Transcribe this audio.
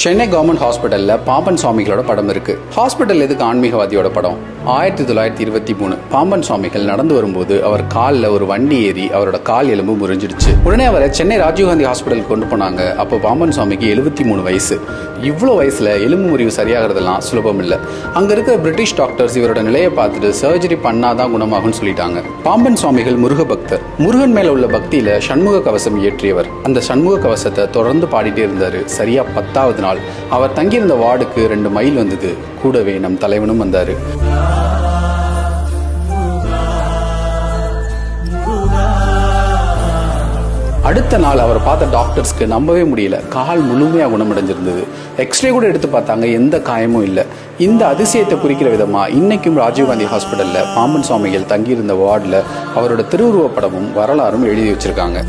Chennai government ஹாஸ்பிட்டலில் பாம்பன் சுவாமிகளோட படம் இருக்கு. ஹாஸ்பிட்டல் எதுக்கு ஆன்மீகவாதியோட படம்? 1923 பாம்பன் சுவாமிகள் நடந்து வரும்போது அவர் காலில் ஒரு வண்டி ஏறி அவரோட கால் எலும்பு முறிஞ்சிடுச்சு. உடனே அவரை சென்னை ராஜீவ்காந்தி ஹாஸ்பிட்டலுக்கு கொண்டு போனாங்க. அப்போ பாம்பன் சுவாமிக்கு 73 வயசு. இவ்வளோ வயசுல எலும்பு முறிவு சரியாகிறதெல்லாம் சுலபம் இல்லை. அங்க இருக்கிற பிரிட்டிஷ் டாக்டர்ஸ் இவரோட நிலையை பார்த்துட்டு சர்ஜரி பண்ணாதான் குணமாகும்னு சொல்லிட்டாங்க. பாம்பன் சுவாமிகள் முருக பக்தர். முருகன் மேல உள்ள பக்தியில சண்முக கவசம் இயற்றியவர். அந்த சண்முக கவசத்தை தொடர்ந்து பாடிட்டே இருந்தாரு. சரியா 10வது நாள் அவர் தங்கியிருந்த வார்டுக்கு 2 மைல் வந்தது. கூடவே நம் தலைவனும் வந்தாரு. அடுத்த நாள் அவர் பார்த்த டாக்டர்ஸ்க்கு நம்பவே முடியல. கால் முழுமையாக குணமடைஞ்சிருந்தது. எக்ஸ்ரே கூட எடுத்து பார்த்தாங்க, எந்த காயமும் இல்லை. இந்த அதிசயத்தை குறிக்கிற விதமா இன்னைக்கும் ராஜீவ்காந்தி ஹாஸ்பிட்டல்ல பாம்பன் சுவாமிகள் தங்கியிருந்த வார்டில் அவரோட திருவுருவ படமும் வரலாறும் எழுதி வச்சிருக்காங்க.